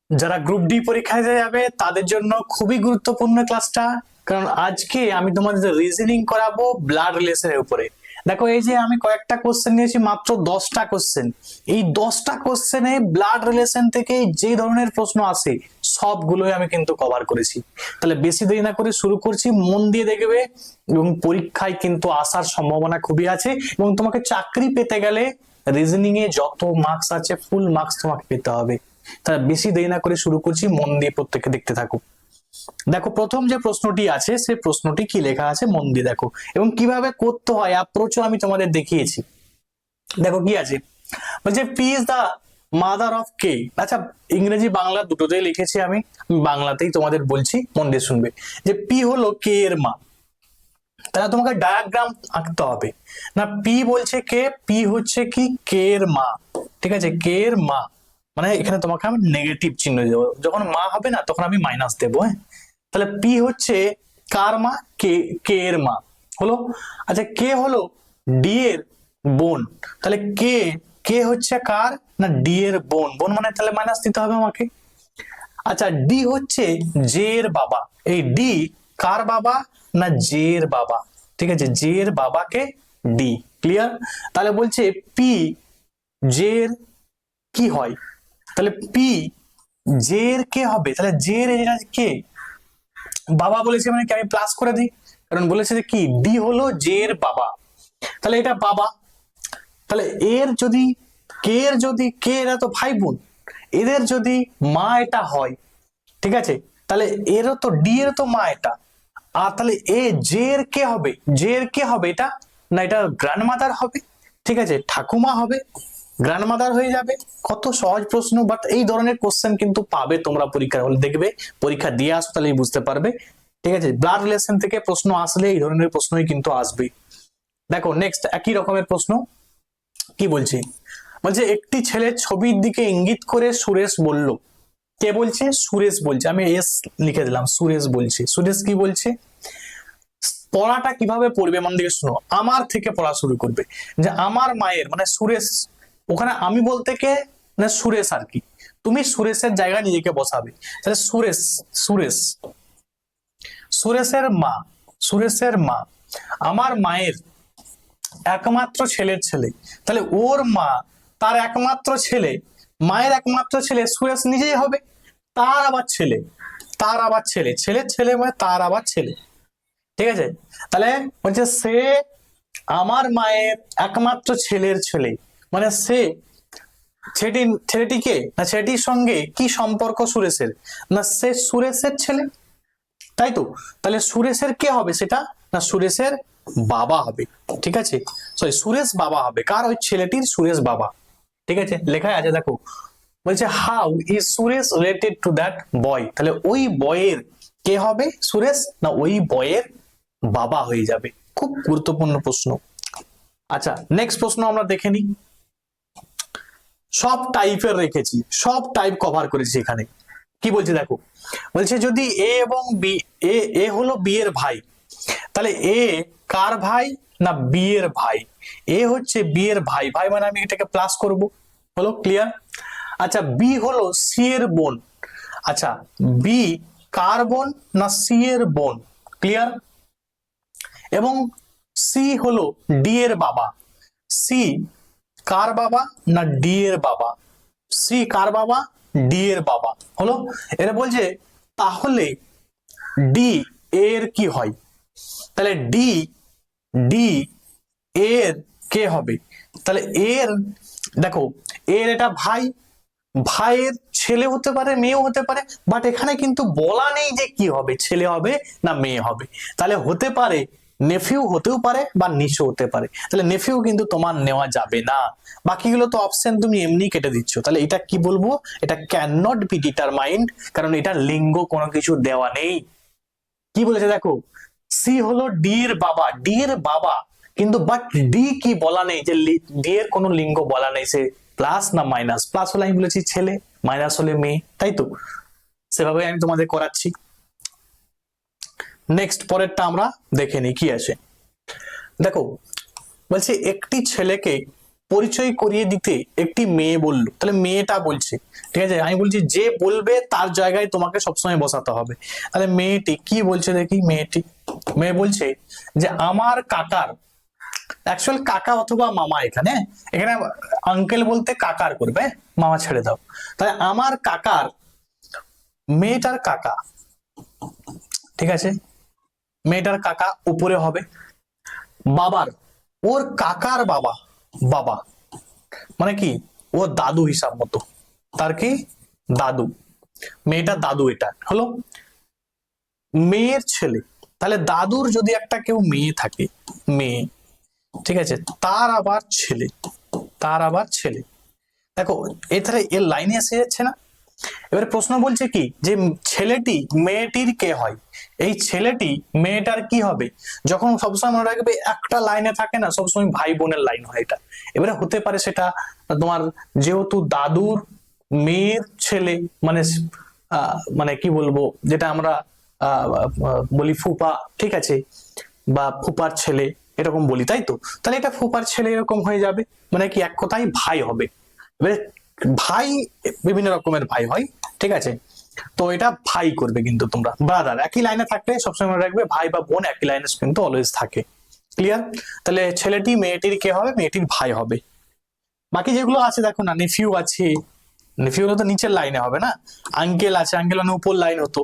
যারা group D পরীক্ষায় যাবে তাদের জন্য খুবই গুরুত্বপূর্ণ ক্লাসটা, কারণ আজকে আমি তোমাদের রিজনিং করাবো ব্লাড রিলেশনের উপরে। দেখো এই যে আমি কয়েকটা কোশ্চেন নিয়েছি, মাত্র 10টা কোশ্চেন। এই 10টা কোশ্চেনে ব্লাড রিলেশন থেকে যে ধরনের প্রশ্ন আসে সবগুলোই আমি কিন্তু কভার করেছি। তাহলে বেশি দেরি না করে শুরু করছি, মন দিয়ে দেখবে এবং পরীক্ষায় কিন্তু আসার সম্ভাবনা খুবই আছে। এবং তোমাকে চাকরি পেতে গেলে রিজনিং এ যত মার্কস আছে ফুল মার্কস তোমাকে পেতে হবে। তাহলে বেশি দেরি না করে শুরু করছি, মন দিয়ে প্রত্যেকে দেখতে থাকো। দেখো প্রথম যে প্রশ্নটি আছে সেই প্রশ্নটি কি লেখা আছে মন দিয়ে দেখো, এবং কিভাবে করতে হয় অ্যাপ্রোচও আমি তোমাদের দেখিয়েছি। দেখো কি আছে, বলছে P is the mother of K. আচ্ছা ইংরেজি বাংলা দুটোতেই লিখেছি আমি, বাংলাতেই তোমাদের বলছি, মন দিয়ে শুনবে। যে পি হলো কে এর মা, তাহলে তোমাকে ডায়াগ্রাম আঁকতে হবে। না পি বলছে কে, পি হচ্ছে কি কে এর মা, ঠিক আছে, কে এর মা। মানে এখানে তোমাকে আমি নেগেটিভ চিহ্ন দেবো, যখন মা হবে না তখন আমি মাইনাস দেবো। হ্যাঁ, তাহলে পি হচ্ছে কার মা, কে, কে এর মা হলো। আচ্ছা কে হলো ডি এর বোন, তাহলে কে, কে হচ্ছে কার না ডি এর বোন, বোন মানে তাহলে মাইনাস দিতে হবে আমাকে। আচ্ছা ডি হচ্ছে জে এর বাবা, এই ডি কার বাবা না জে এর বাবা, ঠিক আছে, জে এর বাবাকে ডি। ক্লিয়ার? তাহলে বলছে পি জে এর কি হয়, তাহলে পি জে এর কে হবে, তাহলে জে এর এটা কে, বাবা বলেছে মানে কি আমি প্লাস করে দিই, কারণ বলেছে যে কি ডি হলো জে এর বাবা, তাহলে এটা বাবা। তাহলে এর যদি কে এর যদি কে এরা তো ভাই বোন, এদের যদি মা এটা হয়, ঠিক আছে, তাহলে এরও তো ডি এর তো মা এটা। আর তাহলে এ জে এর কে হবে, জে এর কে হবে এটা, না এটা গ্র্যান্ডমাদার হবে, ঠিক আছে, ঠাকুমা হবে, গ্র্যান্ডমাদার হয়ে যাবে। কত সহজ প্রশ্ন, বাট এই ধরনের কোশ্চেন কিন্তু পাবে তোমরা পরীক্ষা হলে, দেখবে পরীক্ষা দিয়ে আসো তাহলেই বুঝতে পারবে। ঠিক আছে, ব্লাড রিলেশন থেকে প্রশ্ন আসলে এই ধরনের প্রশ্নই কিন্তু আসবে। দেখো নেক্সট একই রকমের প্রশ্ন কি বলছি, বলছে একটি ছেলের ছবির দিকে ইঙ্গিত করে সুরেশ বলল। কে বলছে? সুরেশ বলছে, আমি এস লিখে দিলাম, সুরেশ বলছে। সুরেশ কি বলছে, পড়াটা কিভাবে পড়বে মন দিয়ে শুনো, আমার থেকে পড়া শুরু করবে। যে আমার মায়ের মানে সুরেশ, ওখানে আমি বলতে কে না সুরেশ আর কি, তুমি সুরেশের জায়গায় নিজেকে বসাবে। তাহলে সুরেশ, সুরেশ, সুরেশের মা, সুরেশের মা আমার মায়ের একমাত্র ছেলের ছেলে, তাহলে ওর মা তার একমাত্র ছেলে, মায়ের একমাত্র ছেলে সুরেশ নিজেই হবে, তার আবার ছেলে, তার আবার ছেলে, ছেলের ছেলে মানে তার আবার ছেলে, ঠিক আছে। তাহলে বলছে সে আমার মায়ের একমাত্র ছেলের ছেলে, মানে সে ছেলেটি, ছেলেটিকে না ছেলেটির সঙ্গে কি সম্পর্ক সুরেশের, না সে সুরেশের ছেলে, তাই তো। তাহলে সুরেশের কে হবে সেটা, না সুরেশের বাবা হবে, ঠিক আছে, সরি সুরেশ বাবা হবে, কার ওই ছেলেটির সুরেশ বাবা, ঠিক আছে, লেখায় আছে দেখো। বলছে how is Suresh related to that boy, তাহলে ওই বয়ের কে হবে সুরেশ, না ওই বয়ের বাবা হয়ে যাবে। খুব গুরুত্বপূর্ণ প্রশ্ন। আচ্ছা নেক্সট প্রশ্ন আমরা দেখে নিই, সব টাইপের রেখেছি, সব টাইপ কভার করেছি এখানে। কি বলছে দেখো, বলছে যদি এ এবং বি, এ এ হলো বি এর ভাই, তাহলে এ কার ভাই না বি এর ভাই, এ হচ্ছে বি এর ভাই, ভাই মানে আমি এটাকে প্লাস করব, হলো ক্লিয়ার। আচ্ছা বি হলো সি এর বোন, আচ্ছা বি কার বোন না সি এর বোন, ক্লিয়ার। এবং সি হলো ডি এর বাবা, সি কার বাবা না ডি এর বাবা, সি কার বাবা ডি এর বাবা, হলো। এটা বলছে তাহলে ডি এর কি হয়, তাহলে ডি, ডি এর কে হবে, তাহলে এর দেখো এর এটা ভাই, ভাইয়ের ছেলে হতে পারে মেয়েও হতে পারে, বাট এখানে কিন্তু বলা নেই যে কি হবে, ছেলে হবে না মেয়ে হবে। তাহলে হতে পারে নেফিউ হতেও পারে বা নিশো হতে পারে, তাহলে নেফিউ কিন্তু তোমার নেওয়া যাবে না। বাকিগুলো তো অপশন তুমি এমনি কেটে দিচ্ছ, তাহলে এটা কি বলবো, এটা ক্যান নট বি ডিটারমাইন্ড, কারণ এটা লিঙ্গ কোনো কিছু দেওয়া নেই। কি বলেছে দেখো, সি হলো ডি এর বাবা, ডি এর বাবা, কিন্তু বাট ডি কি বলা নেই, যে ডি এর কোনো লিঙ্গ বলা নেই, সে প্লাস না মাইনাস, প্লাস হলে আমি বলেছি ছেলে, মাইনাস হলে মেয়ে, তাই তো, সেভাবে আমি তোমাদের করাচ্ছি। নেক্সট পরেরটা আমরা দেখে নিই কি আছে। দেখো বলছি একটি ছেলেকে পরিচয় করিয়ে দিতে একটি মেয়ে বললো, তাহলে মেয়েটা বলছে, ঠিক আছে, আমি বলছি যে বলবে তার জায়গায় তোমাকে সবসময় বসাতে হবে। তাহলে মেয়েটি কি বলছে দেখি, মেয়ে বলছে যে আমার কাকার, অ্যাকচুয়াল কাকা অথবা মামা, এখানে এখানে আঙ্কেল বলতে কাকার করবে, মামা ছেড়ে দাও। তাহলে আমার কাকার, মেয়েটার কাকা, ঠিক আছে, মেয়েটার কাকা উপরে হবে, বাবার, ওর কাকার বাবা, বাবা মানে কি ও দাদু হিসাব মতো, তার কি দাদু, মেয়েটা দাদু, এটা হলো মেয়ের ছেলে। তাহলে দাদুর যদি একটা কেউ মেয়ে থাকে, মেয়ে, ঠিক আছে, তার আবার ছেলে, তার আবার ছেলে, দেখো এখানে এর লাইনে এসে যাচ্ছে না। এবারে প্রশ্ন বলছে কি যে ছেলেটি মেয়েটির কে হয়, এই ছেলেটি মেয়েটার কি হবে, যখন সবসময় মনে রাখবে একটা লাইনে থাকে না, সবসময় ভাই বোনের লাইন হয় এটা। এবারে হতে পারে সেটা তোমার যেহেতু দাদুর মেয়ের ছেলে, মানে মানে কি বলবো, যেটা আমরা বলি ফুপা, ঠিক আছে, বা ফুপার ছেলে এরকম বলি, তাই তো, তাহলে এটা ফুপার ছেলে এরকম হয়ে যাবে, মানে কি এক কথায় ভাই হবে। এবারে ভাই বিভিন্ন রকমের ভাই হয়, ঠিক আছে, তো এটা ভাই করবে, কিন্তু তোমরা ব্রাদার একই লাইনে থাকলে সবসময় মনে রাখবে ভাই বা বোন একই লাইনে কিন্তু অলওয়েজ থাকে। ক্লিয়ার? তাহলে ছেলেটি মেয়েটির কে হবে, মেয়েটির ভাই হবে। বাকি যেগুলো আছে দেখো না, নেফিউ আছে, নেফিউ তো নিচের লাইনে হবে না, আঙ্কেল আছে, আঙ্কেল মানে উপর লাইন হতো,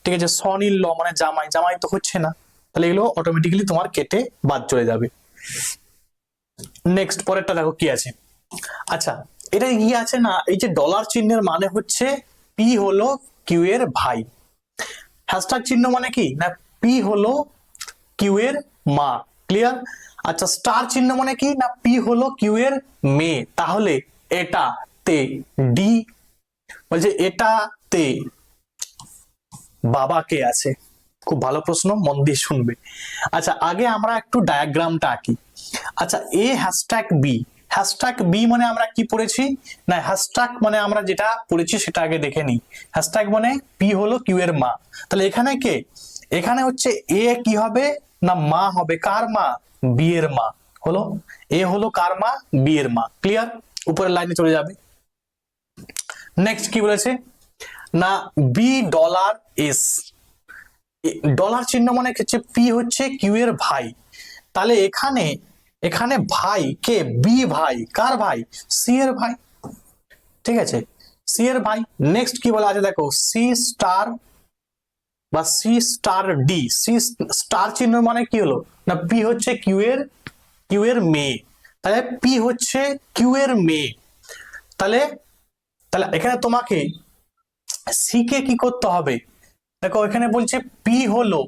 ঠিক আছে, সন ইন ল মানে জামাই, জামাই তো হচ্ছে না, তাহলে এগুলো অটোমেটিক্যালি তোমার কেটে বাদ চলে যাবে। নেক্সট পরেরটা দেখো কি আছে। আচ্ছা, এটা কি আছে না, এই যে ডলার চিহ্নের মানে হচ্ছে পি হলো কিউ এর ভাই, হ্যাশট্যাগ চিহ্ন মানে কি না পি হলো কিউ এর মা। ক্লিয়ার? আচ্ছা, স্টার চিহ্ন মানে কি না পি হলো কিউ এর মেয়ে, তাহলে এটা তে ডি, বলছে এটা তে বাবা কে আছে। খুব ভালো প্রশ্ন, মন দিয়ে শুনবে। আচ্ছা, আগে আমরা একটু ডায়াগ্রামটা আঁকি। আচ্ছা, এ হ্যাশট্যাগ বি, হ্যাশট্যাগ বি মানে আমরা কি পড়েছি না, হ্যাশট্যাগ মানে আমরা যেটা পড়েছি সেটা আগে দেখে নিই। হ্যাশট্যাগ মানে পি হলো কিউ এর মা, তাহলে এখানে কে, এখানে হচ্ছে এ কি হবে না মা হবে, কার মা, বি এর মা হলো, এ হলো কার মা, বি এর মা। ক্লিয়ার? উপরের লাইনে চলে যাবে। নেক্সট কি বলেছে না বি ডলার এস, ডলার চিহ্ন মানে হচ্ছে পি হচ্ছে কিউ এর ভাই, তাহলে এখানে এখানে ভাই কে, বি ভাই, কার ভাই, সি এর ভাই, ঠিক আছে, সি এর ভাই। নেক্সট কি বলা আছে দেখো, সি স্টার বা C star D, C star চিহ্ন মানে কি হলো না পি হচ্ছে কিউ এর মেয়ে, তাহলে পি হচ্ছে কিউ এর মেয়ে, তাহলে তাহলে এখানে তোমাকে সি কে কি করতে হবে, দেখো এখানে বলছে পি হলো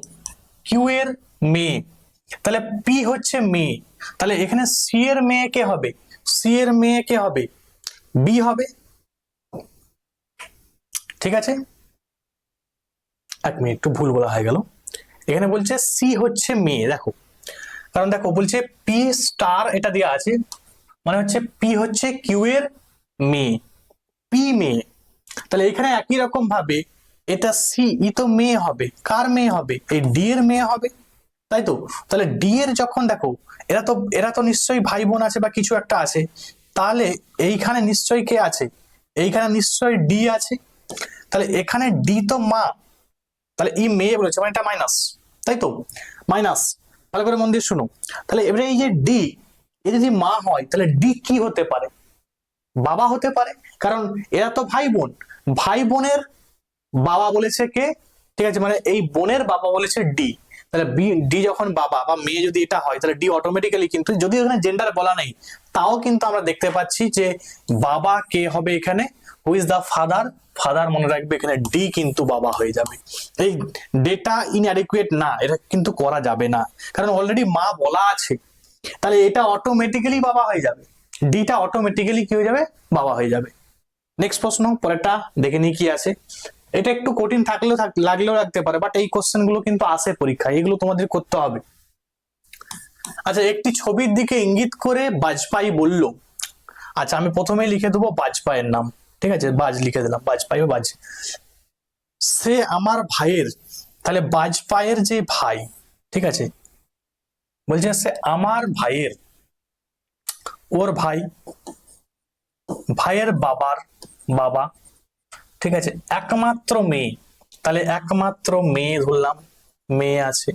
কিউ এর মেয়ে, তাহলে পি হচ্ছে মেয়ে, তাহলে এখানে সি এর মেয়ে কে হবে, সি এর মেয়ে কে হবে, বি হবে। ঠিক আছে, এক মিনিট, একটু ভুল বলা হয়ে গেল, এখানে বলছে সি হচ্ছে মেয়ে, দেখো কারণ দেখো বলছে পি স্টার এটা দেওয়া আছে, মানে হচ্ছে পি হচ্ছে কিউ এর মেয়ে, পি মেয়ে, তাহলে এখানে একই রকম ভাবে এটা সি ই তো মেয়ে হবে, কার মেয়ে হবে, এই ডি এর মেয়ে হবে, তাই তো, তাহলে ডি এর যখন দেখো এরা তো নিশ্চয়ই ভাই বোন আছে বা কিছু একটা আছে, তাহলে এইখানে নিশ্চয়ই কে আছে, এইখানে নিশ্চয়ই ডি আছে, তাহলে এখানে ডি তো মা, তাহলে ই মেয়ে বলেছে মানে এটা মাইনাস, তাই তো, মাইনাস। ভালো করে মন দিয়ে শুনো, তাহলে এবারে এই যে ডি, এ যদি মা হয় তাহলে ডি কি হতে পারে, বাবা হতে পারে, কারণ এরা তো ভাই বোন, ভাই বোনের বাবা বলেছে কে, ঠিক আছে, মানে এই বোনের বাবা বলেছে ডি, তাহলে ডি যখন বাবা বা মেয়ে যদি এটা হয় তাহলে ডি অটোমেটিক্যালি, কিন্তু যদি এখানে জেন্ডার বলা নেই তাও কিন্তু আমরা দেখতে পাচ্ছি যে বাবা কে হবে এখানে, who is the father, father মনে রাখবে এখানে ডি কিন্তু বাবা হয়ে যাবে। এই ডেটা ইনঅ্যাডিকুয়েট না, এটা কিন্তু করা যাবে না, কারণ অলরেডি মা বলা আছে, তাহলে এটা অটোমেটিক্যালি বাবা হয়ে যাবে, ডিটা অটোমেটিক্যালি কি হয়ে যাবে, বাবা হয়ে যাবে। নেক্সট প্রশ্ন, পরেরটা দেখে নিই কি আছে। এটা একটু কঠিন লাগলেও রাখতে পারে, বাট এই কোশ্চেন গুলো কিন্তু আসে পরীক্ষায়, এগুলো তোমাদের করতে হবে। আচ্ছা, একটি ছবির দিকে ইঙ্গিত করে বাজপাই বলল, আচ্ছা আমি প্রথমেই লিখে দেবো বাজপাইয়ের নাম, ঠিক আছে, বাজ লিখে দিলাম, বাজপাই ও বাজ, সে আমার ভাইয়ের, তাহলে বাজপাইয়ের যে ভাই, ঠিক আছে, বলছে সে আমার ভাইয়ের ওর ভাই, ভাইয়ের বাবার বাবা, ঠিক আছে, একমাত্র মেয়ে, তাহলে একমাত্র মেয়ে ধরলাম, মেয়ে আছে,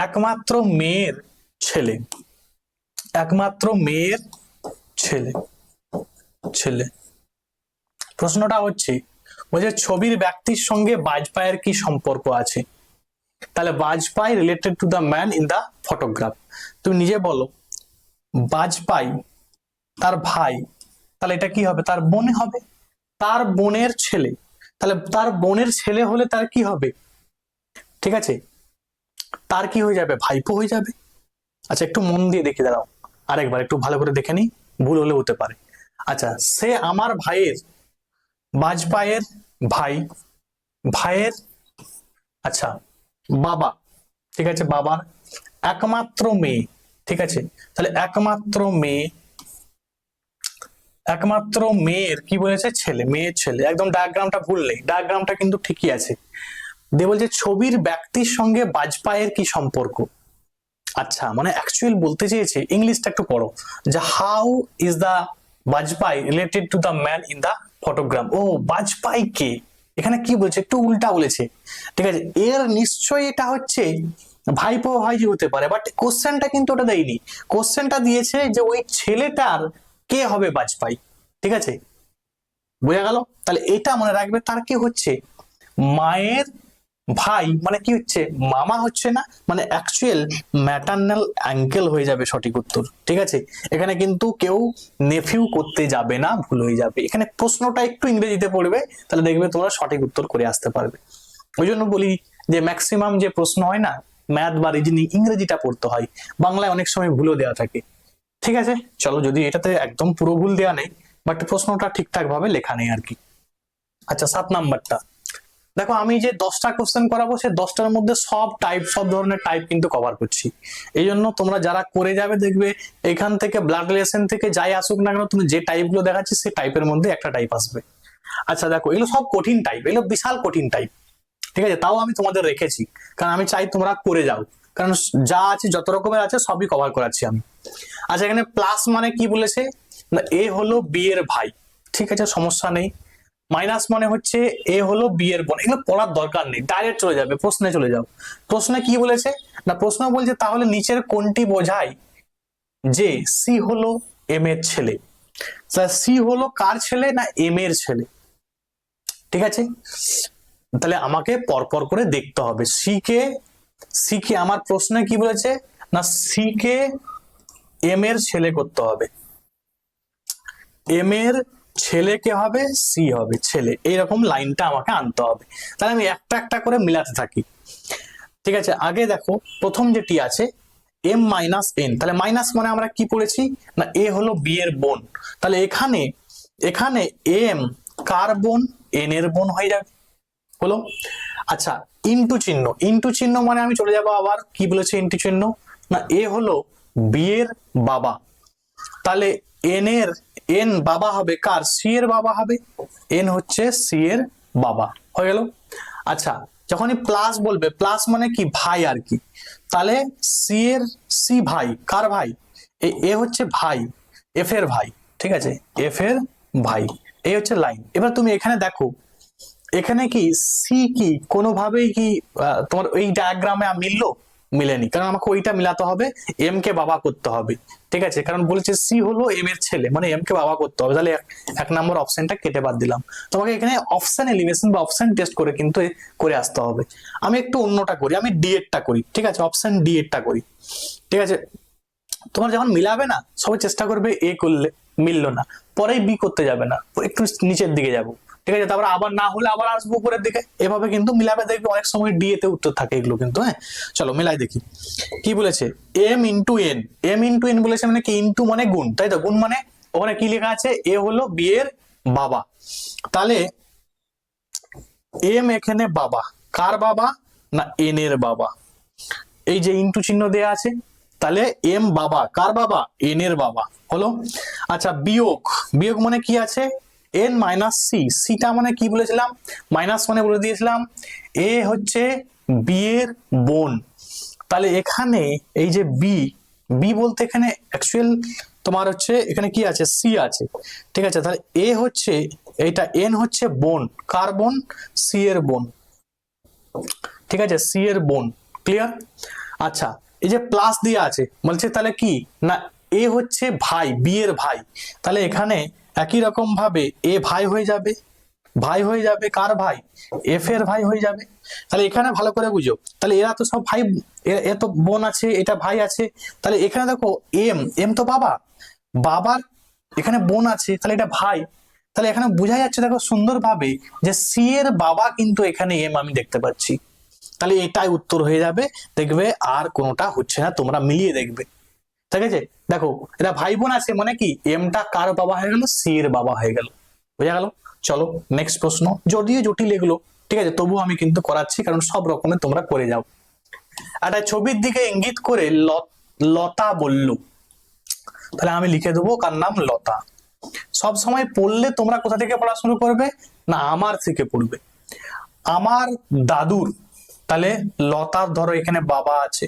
একমাত্র মেয়ের ছেলে, একমাত্র মেয়ের ছেলে, ছেলে। প্রশ্নটা হচ্ছে বলছে ছবির ব্যক্তির সঙ্গে বাজপাইয়ের কি সম্পর্ক আছে, তাহলে Bajpai related to the man in the photograph. তুমি নিজে বলো, বাজপাই তার ভাই, তাহলে এটা কি হবে, তার বোন হবে, তার বোনের ছেলে, তাহলে তার বোনের ছেলে হলে তার কি হবে, ঠিক আছে, তার কি হয়ে যাবে, ভাইপো হয়ে যাবে। আচ্ছা একটু মন দিয়ে দেখে দাঁড়াও, আরেকবার একটু ভালো করে দেখে নি, ভুল হলে হতে পারে। আচ্ছা, সে আমার ভাইয়ের, বাজপাইয়ের ভাই, ভাইয়ের, আচ্ছা বাবা, ঠিক আছে, বাবার একমাত্র মেয়ে, ঠিক আছে, তাহলে একমাত্র মেয়ে, একমাত্র মেয়ের কি বলেছে, ছেলে, মেয়ের ছেলে, একদম ডায়াগ্রামটা ভুল নেই, ডায়াগ্রামটা কিন্তু ঠিকই আছে। দিয়ে বলছে ছবির ব্যক্তির সঙ্গে বাজপাইয়ের কি সম্পর্ক। আচ্ছা মানে অ্যাকচুয়াল বলতে চেয়েছে, ইংলিশটা একটু পড়ো, যে how is the Bajpai related to the man in the photogram. ও বাজপাই কে, এখানে কি বলছে, একটু উল্টা বলেছে, ঠিক আছে, এর নিশ্চয়ই এটা হচ্ছে ভাইপো ভাইজি হতে পারে, বাট কোশ্চেনটা কিন্তু ওটা দেয়নি, কোশ্চেনটা দিয়েছে যে ওই ছেলেটার কে হবে বাজপাই, ঠিক আছে, বোঝা গেল। তাহলে এটা মনে রাখবে, তার কে হচ্ছে মায়ের ভাই, মানে কি হচ্ছে মামা হচ্ছে না, মানে অ্যাকচুয়াল ম্যাটারনাল আঙ্কেল হয়ে যাবে সঠিক উত্তর, ঠিক আছে। এখানে কিন্তু কেউ নেফিউ করতে যাবে না, ভুল হয়ে যাবে। এখানে প্রশ্নটা একটু ইংরেজিতে পড়বে, তাহলে দেখবে তোমরা সঠিক উত্তর করে আসতে পারবে। ওই জন্য বলি যে ম্যাক্সিমাম যে প্রশ্ন হয় না ম্যাথ বা রিজনিং, ইংরেজিটা পড়তে হয়, বাংলায় অনেক সময় ভুলও দেওয়া থাকে, ঠিক আছে। চলো, যদি এটাতে একদম পুরো ভুল দেওয়া নেই, বাট প্রশ্নটা ঠিকঠাক ভাবে লেখা নেই আর কি। আচ্ছা 7 নাম্বারটা দেখো, আমি যে 10টা কোশ্চেন করাবো সে 10টার মধ্যে সব টাইপ, সব ধরনের টাইপ কিন্তু কভার করছি। এই জন্য তোমরা যারা করে যাবে দেখবে এখান থেকে ব্লাড রিলেশন থেকে যাই আসুক না কেন, তুমি যে টাইপ গুলো দেখাচ্ছি সেই টাইপের মধ্যে একটা টাইপ আসবে। আচ্ছা দেখো, এগুলো সব কঠিন টাইপ, এগুলো বিশাল কঠিন টাইপ, ঠিক আছে, তাও আমি তোমাদের রেখেছি কারণ আমি চাই তোমরা করে যাও, কারণ যা আছে যত রকমের আছে সবই কভার করাচ্ছি আমি। আচ্ছা এখানে প্লাস মানে কি বলেছে না, এ হলো বি এর ভাই, ঠিক আছে, সমস্যা নেই। মাইনাস মানে হচ্ছে এ হলো বি এর বোন, এগুলো পড়ার দরকার নেই, ডাইরেক্ট চলে যাবে প্রশ্নে, চলে যাও। প্রশ্নে কি বলেছে না, প্রশ্ন বলছে তাহলে নিচের কোনটি বোঝায় যে সি হলো এম এর ছেলে। সি হলো কার ছেলে না, এম এর ছেলে, ঠিক আছে। তাহলে আমাকে পরপর করে দেখতে হবে, সি কে আমার প্রশ্নে কি বলেছে না, সি কে এম এর ছেলে করতে হবে, এম এর ছেলে কে হবে, সি হবে ছেলে, এইরকম লাইনটা আমাকে আনতে হবে। তাহলে আমি একটা একটা করে মিলাতে থাকি, ঠিক আছে। আগে দেখো প্রথম যেটি আছে এম মাইনাস এন, তাহলে মাইনাস মানে আমরা কি পড়েছি না, এ হলো বি এর বোন, তাহলে এখানে এখানে এম কার বোন, এন এর বোন হয়ে যাবে, হলো। আচ্ছা ইন্টু চিহ্ন, ইন্টু চিহ্ন মানে আমি চলে যাবো আবার, কি বলেছে ইন্টু চিহ্ন না, এ হলো বি এর বাবা, তাহলে এন বাবা হবে কার, সি এর বাবা হবে, এন হচ্ছে সি এর বাবা, হয়ে গেল। আচ্ছা যখনই প্লাস বলবে, প্লাস মানে কি ভাই আর কি, তাহলে সি ভাই কার ভাই, এ হচ্ছে ভাই, এফ এর ভাই, ঠিক আছে, এফ এর ভাই, এই হচ্ছে লাইন। এবার তুমি এখানে দেখো, এখানে কি সি কি কোনোভাবেই কি তোমার ওই ডায়াগ্রামে মিললো, মিলেনি, কারণ আমাকে ওইটা মিলাতে হবে, এম কে বাবা করতে হবে, ঠিক আছে, কারণ বলেছে সি হলো এম এর ছেলে, মানে এম কে বাবা করতে হবে, তাহলে 1 নম্বর অপশনটা কেটে বাদ দিলাম। তোমাকে এখানে অপশন এলিমিনেশন বা অপশন টেস্ট করে কিন্তু করে আসতে হবে। আমি একটু অন্যটা করি, আমি ডি এরটা করি, ঠিক আছে, অপশন ডি এরটা করি, ঠিক আছে। তোমার যখন মিলাবে না সবাই চেষ্টা করবে এ করলে, মিললো না পরেই বি করতে যাবে না, একটু নিচের দিকে যাবো, ঠিক আছে, তারপর আবার না হলে আবার আসবো উপরের দিকে, এভাবে কিন্তু মিলাবে, দেখবে অনেক সময় ডি এতে উত্তর থাকে এগুলো কিন্তু। হ্যাঁ চলো মিলাই দেখি কি বলেছে, M into N, M into N বলেছে মানে কি, ইন্টু মানে গুণ, তাই তো, গুণ মানে ওখানে কি লেখা আছে, এ হলো বি এর বাবা, তাহলে এম এখানে বাবা, কার বাবা না, এন এর বাবা, এই যে ইন্টু চিহ্ন দেয়া আছে, তাহলে এম বাবা কার বাবা, এন এর বাবা, হলো। আচ্ছা বিয়োগ, বিয়োগ মানে কি আছে, এন মাইনাস সি, সিটা মানে কি বলেছিলাম, মাইনাস মানে বলে দিয়েছিলাম এ হচ্ছে বি এর বোন, তাহলে এখানে এই যে বি, বি বলতে এখানে অ্যাকচুয়াল তোমার হচ্ছে এখানে কি আছে, সি আছে, ঠিক আছে। তাহলে এ হচ্ছে এইটা, এন হচ্ছে বোন, কার বোন, সি এর বোন, ঠিক আছে, সি এর বোন, ক্লিয়ার। আচ্ছা, এই যে প্লাস দিয়ে আছে বলছে তাহলে কি না, এ হচ্ছে ভাই, বি এর ভাই, তাহলে এখানে একই রকম ভাবে এ ভাই হয়ে যাবে, ভাই হয়ে যাবে কার ভাই, এফ এর ভাই হয়ে যাবে। তাহলে এখানে ভালো করে বুঝো, তাহলে এরা তো সব ভাই, এ তো বোন আছে, এটা ভাই আছে, তাহলে এখানে দেখো এম, এম তো বাবা, বাবার এখানে বোন আছে, তাহলে এটা ভাই, তাহলে এখানে বোঝা যাচ্ছে দেখো সুন্দরভাবে যে সি এর বাবা কিন্তু এখানে এম আমি দেখতে পাচ্ছি, তাহলে এটাই উত্তর হয়ে যাবে, দেখবে আর কোনোটা হচ্ছে না, তোমরা মিলিয়ে দেখবে, ঠিক আছে। দেখো এটা ভাই বোন আছে মানে কি, এমটা কার বাবা হয়ে গেল, সি এর বাবা হয়ে গেল, বোঝা গেল। চলো নেক্সট প্রশ্ন, যদিও জটিল এগুলো, ঠিক আছে, তবুও আমি কিন্তু করাচ্ছি কারণ সব রকমের তোমরা করে যাও। একটা ছবির দিকে ইঙ্গিত করে লতা বলল, তাহলে আমি লিখে দেবো কার নাম, লতা। সব সময় পড়লে তোমরা কোথা থেকে পড়া শুরু করবে না, আমার থেকে পড়বে। আমার দাদুর, তাহলে লতার ধরো এখানে বাবা আছে,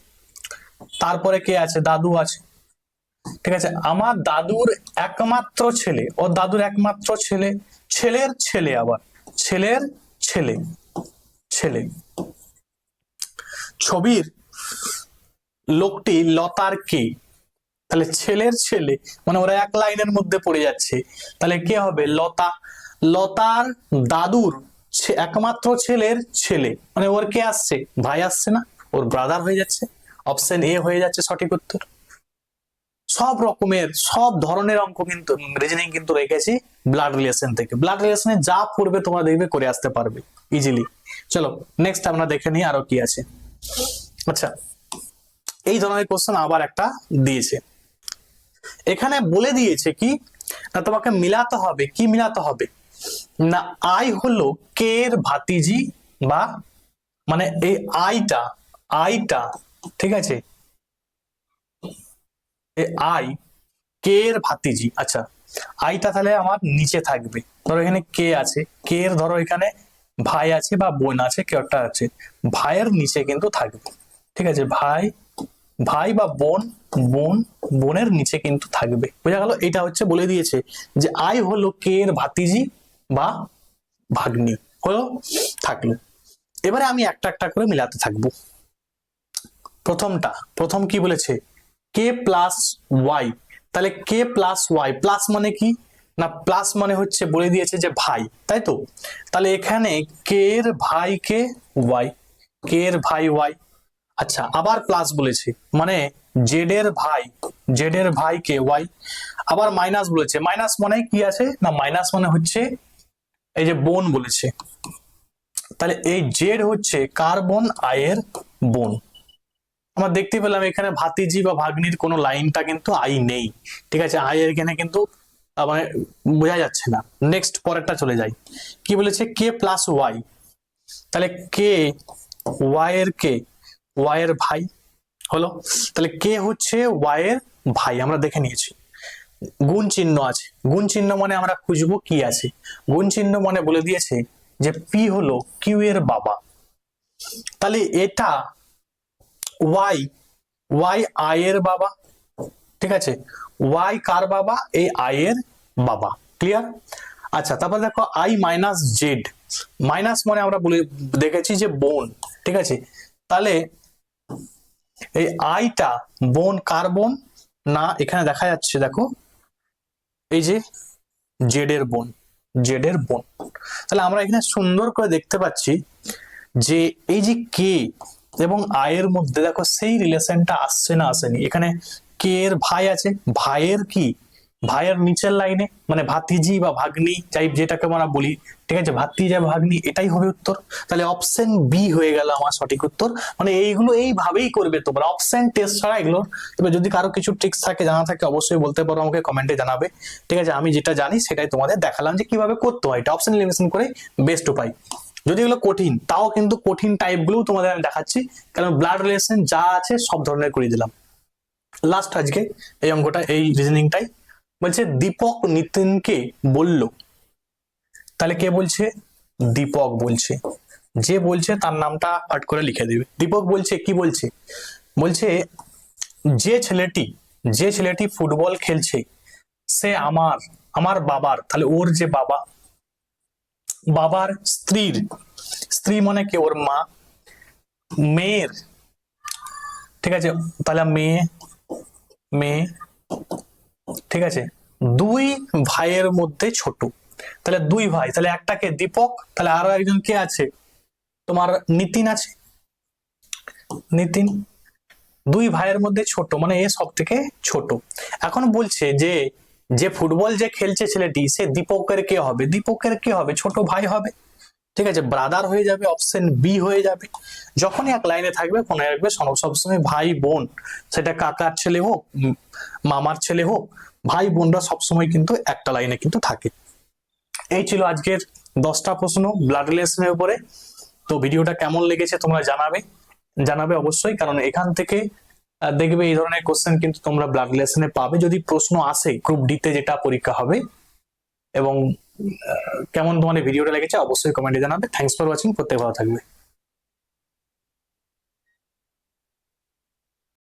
তারপরে কে আছে, দাদু আছে, ঠিক আছে। আমার দাদুর একমাত্র ছেলে, ও দাদুর একমাত্র ছেলে, ছেলের ছেলে, আবার ছেলের ছেলে, ছেলে। ছবির লোকটি লতার কে, তাহলে ছেলের ছেলে, মানে ওরা এক লাইনের মধ্যে পড়ে যাচ্ছে, তাহলে কে হবে, লতা। লতার দাদুর একমাত্র ছেলের ছেলে, মানে ওর কে আসছে, ভাই আসছে না, ওর ব্রাদার হয়ে যাচ্ছে, অপশন এ হয়ে যাচ্ছে সঠিক উত্তর। সব রকমের সব ধরনের অঙ্ক কিন্তু রিজনিং কিন্তু রেখেছি ব্লাড রিলেশন থেকে, ব্লাড রিলেশনে যা পড়বে তোমরা দেখবে করে আসতে পারবে ইজিলি। চলো নেক্সট আমরা দেখে নিই আরো কি আছে। আচ্ছা, এই ধরনের কোশ্চেন আবার একটা দিয়েছে, এখানে বলে দিয়েছে কি না, তোমাকে মিলাতে হবে, কি মিলাতে হবে না, আই হলো কে এর ভাতিজি, বা মানে এই আইটা, আইটা, ঠিক আছে, আই কে এর ভাতিজি। আচ্ছা, আইটা তাহলে আমার নিচে থাকবে, ধরো এখানে কে আছে, কে এর ধরো এখানে ভাই আছে বা বোন আছে, কেউ একটা আছে, ভাইয়ের নিচে কিন্তু থাকবে, ঠিক আছে, ভাই, ভাই বা বোন, বোন, বোনের নিচে কিন্তু থাকবে, বোঝা গেল। এটা হচ্ছে বলে দিয়েছে যে আই হলো কে এর ভাতিজি বা ভাগ্নি, হলো, থাকলো। এবারে আমি একটা একটা করে মিলাতে থাকবো। প্রথম কি বলেছে, কে প্লাস ওয়াই, তাহলে কে প্লাস ওয়াই, প্লাস মানে কি না, প্লাস মানে হচ্ছে বলে দিয়েছে যে ভাই, তাই তো, তাহলে এখানে কে এর ভাই কে ওয়াই, কে এর ভাই ওয়াই। আচ্ছা, আবার প্লাস বলেছে মানে জেড এর ভাই, জেড এর ভাই কে ওয়াই। আবার মাইনাস বলেছে, মাইনাস মানে কি আছে না, মাইনাস মানে হচ্ছে এই যে বোন বলেছে, তাহলে এই জেড হচ্ছে কার বোন, আই এর বোন। আমরা দেখতে পেলাম এখানে ভাতিজি বা ভাগ্নির কোনো লাইনটা কিন্তু আই নেই, ঠিক আছে, আই এর এখানে কিন্তু মানে বোঝা যাচ্ছে না। নেক্সট পরেরটা চলে যাই, কি বলেছে, কে প্লাস ওয়াই, তাহলে কে ওয়াই এর কে, ওয়াই এর ভাই হলো, তাহলে কে হচ্ছে ওয়াই এর ভাই, আমরা দেখে নিয়েছি। গুণ চিহ্ন আছে, গুণ চিহ্ন মানে আমরা খুঁজবো কি আছে, গুণ চিহ্ন মানে বলে দিয়েছে যে পি হলো কিউ এর বাবা, তাহলে এটা ওয়াই, ওয়াই আই এর বাবা, ঠিক আছে, ওয়াই কার বাবা, এই আই এর বাবা, ক্লিয়ার। আচ্ছা, তারপর দেখো আই মাইনাস জেড, মাইনাস মানে আমরা বলে দেখেছি যে বোন, ঠিক আছে, তাহলে এই আইটা বোন কার বোন না, এখানে দেখা যাচ্ছে দেখো এই যে জেড এর বোন, জেড এর বোন। তাহলে আমরা এখানে সুন্দর করে দেখতে পাচ্ছি যে এই যে কে এবং আই এর মধ্যে দেখো সেই রিলেশনটা আসছে না, আসেনি, এখানে কে এর ভাই আছে, ভাইয়ের কি, ভাইয়ের নিচের লাইনে মানে ভাতিজি বা ভাগ্নি, যাই যেটাকে আমরা বলি, ঠিক আছে, ভাতিজি বা ভাগ্নি, এটাই হবে উত্তর। তাহলে অপশন বি হয়ে গেল আমার সঠিক উত্তর। মানে এইগুলো এইভাবেই করবে তোমরা, অপশন টেস্ট ছাড়া এগুলো। এবার যদি কারো কিছু ট্রিক্স থাকে, জানা থাকে, অবশ্যই বলতে পারো, আমাকে কমেন্টে জানাবে, ঠিক আছে। আমি যেটা জানি সেটাই তোমাদের দেখালাম যে কিভাবে করতে হয়, এটা অপশন এলিমিনেশন করে বেস্ট উপায়। যদি এগুলো কঠিন, তাও কিন্তু কঠিন টাইপ গুলো তোমাদের আমি দেখাচ্ছি, কারণ ব্লাড রিলেশন যা আছে সব ধরনের করে দিলাম। লাস্ট আজকে এই অঙ্কটা, এই রিজনিংটাই বলছে দীপক নিতিনকে বলল, তাহলে কে বলছে, দীপক বলছে, যে বলছে তার নামটা পাঠ করে লিখে দিবে। দীপক বলছে কি বলছে, বলছে যে ছেলেটি ফুটবল খেলছে সে আমার, আমার বাবার, তাহলে ওর যে বাবা, বাবার স্ত্রীর, স্ত্রী মানে কি ওর মা, মেয়ের, ঠিক আছে, তাহলে মেয়ে, মেয়ে, ঠিক আছে, দুই ভাইয়ের মধ্যে ছোট, তাহলে দুই ভাই, তাহলে একটাকে দীপক, তাহলে আরো একজন কে আছে, তোমার নিতিন আছে, নিতিন, দুই ভাইয়ের মধ্যে ছোট মানে এ সব থেকে ছোট। এখন বলছে যে যে ফুটবল যে খেলছে ছেলেটি সে দীপকের কে হবে, দীপকের কে হবে, ছোট ভাই হবে, ঠিক আছে, ব্রাদার হয়ে যাবে, অপশন বি হয়ে যাবে। যখনই এক লাইনে থাকবে মনে রাখবে সবসময় ভাই বোন, সেটা কাকার ছেলে হোক মামার ছেলে হোক, ভাই বোনরা সবসময় কিন্তু একটা লাইনে কিন্তু থাকে। এই ছিল আজকের 10টা প্রশ্ন ব্লাড রিলেশনের উপরে। তো ভিডিওটা কেমন লেগেছে তোমরা জানাবে, জানাবে অবশ্যই, কারণ এখান থেকে দেখবে এই ধরনের কোশ্চেন কিন্তু তোমরা ব্লাড রিলেশনে পাবে যদি প্রশ্ন আসে গ্রুপ ডি তে যেটা পরীক্ষা হবে। এবং কেমন তোমাদের ভিডিওটা লেগেছে অবশ্যই কমেন্টে জানাবে। থ্যাংকস ফর ওয়াচিং, প্রত্যেক ভালো থাকবে।